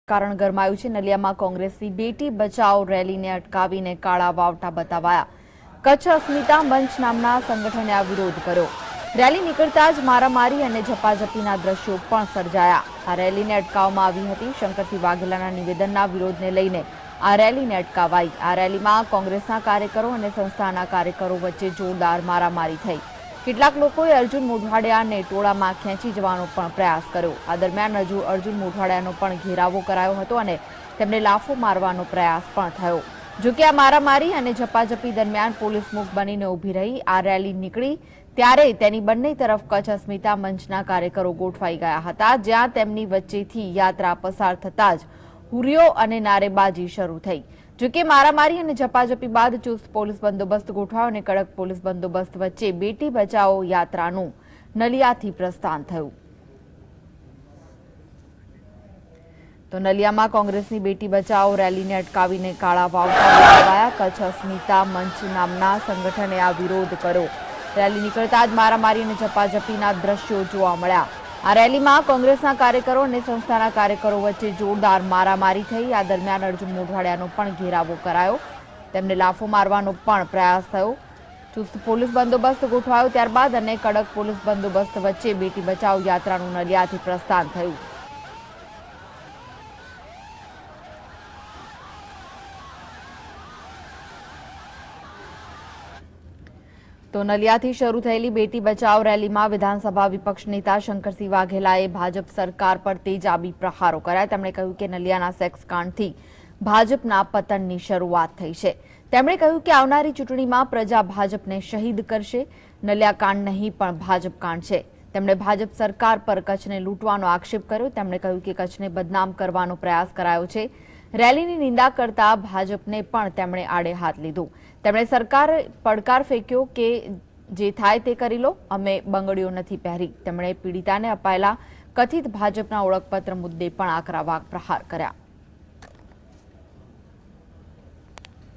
કારણ ગરમાયું છે। નલિયામાં કોંગ્રેસની બેટી બચાવો રેલીને અટકાવીને કાળા વાવટા બતાવાયા। કચ્છ અસ્મિતા મંચ નામના સંગઠને આ વિરોધ કર્યો। રેલી નીકળતા જ મારામારી અને ઝપાઝપીના દ્રશ્યો પણ સર્જાયા। આ રેલીને અટકાવવામાં આવી હતી। શંકરસિંહ વાઘેલાના નિવેદનના વિરોધને લઈને આ રેલીને અટકાવાઈ। આ રેલીમાં કોંગ્રેસના કાર્યકરો અને સંસ્થાના કાર્યકરો વચ્ચે જોરદાર મારામારી થઈ। કેટલાક લોકોએ અર્જુન મોઢવાડિયાને ટોળામાં ખેંચી જવાનો પણ પ્રયાસ કર્યો। આ દરમિયાન અર્જુન મોઢવાડિયાનો પણ ઘેરાવો કરાયો હતો અને તેમને લાફો મારવાનો પ્રયાસ પણ થયો। જો કે આ મારામારી અને ઝપાઝપી દરમિયાન પોલીસ મૂક બનીને ઊભી રહી। આ રેલી નીકળી ત્યારે તેની બંને તરફ કચ્છ અસ્મિતા મંચના કાર્યકરો ગોઠવાઈ ગયા હતા, જ્યાં તેમની વચ્ચેથી યાત્રા પસાર થતાં જ હુરિયો અને નારેબાજી શરૂ થઈ। જો કે મારામારી અને ઝપાઝપી બાદ ચુસ્ત પોલીસ બંદોબસ્ત ગોઠવાયો અને કડક પોલીસ બંદોબસ્ત વચ્ચે બેટી બચાવો યાત્રાનું નલિયાથી પ્રસ્થાન થયું। તો નલિયામાં કોંગ્રેસની બેટી બચાવો રેલીને અટકાવીને કાળા વાવટા બતાવાયા। કચ્છ અસ્મિતા મંચ નામના સંગઠને આ વિરોધ કર્યો। રેલી નીકળતા જ મારામારી અને ઝપાઝપીના દ્રશ્યો જોવા મળ્યા। આ રેલીમાં કોંગ્રેસના કાર્યકરો અને સંસ્થાના કાર્યકરો વચ્ચે જોરદાર મારામારી થઈ। આ દરમિયાન અર્જુન મોઢવાડિયાનો પણ ઘેરાવો કરાયો, તેમને લાફો મારવાનો પણ પ્રયાસ થયો। ચુસ્ત પોલીસ બંદોબસ્ત ગોઠવાયો ત્યારબાદ અને કડક પોલીસ બંદોબસ્ત વચ્ચે બેટી બચાવો યાત્રાનું નલિયાથી પ્રસ્થાન થયું। તો નલિયાથી શરૂ થયેલી બેટી બચાવો રેલીમાં વિધાનસભા વિપક્ષ નેતા શંકરસિંહ વાઘેલાએ ભાજપ સરકાર પર તેજાબી પ્રહારો કર્યા। તેમણે કહ્યું કે નલિયાના સેક્સ કાંડથી ભાજપના પતનની શરૂઆત થઈ છે। તેમણે કહ્યું કે આવનારી ચૂંટણીમાં પ્રજા ભાજપને શહીદ કરશે। નલિયા કાંડ નહીં પણ ભાજપ કાંડ છે। તેમણે ભાજપ સરકાર પર કચ્છને લૂંટવાનો આક્ષેપ કર્યો। તેમણે કહ્યું કે કચ્છને બદનામ કરવાનો પ્રયાસ કરાયો છે। રેલીની નિંદા કરતા ભાજપને પણ તેમણે આડે હાથ લીધું। તેમણે સરકારે પડકાર ફેંક્યો કે જે થાય તે કરી લો, અમે બંગડીઓ નથી પહેરી। તેમણે પીડિતાને અપાયેલા કથિત ભાજપના ઓળખપત્ર મુદ્દે પણ આકરા વાકપ્રહાર કર્યા।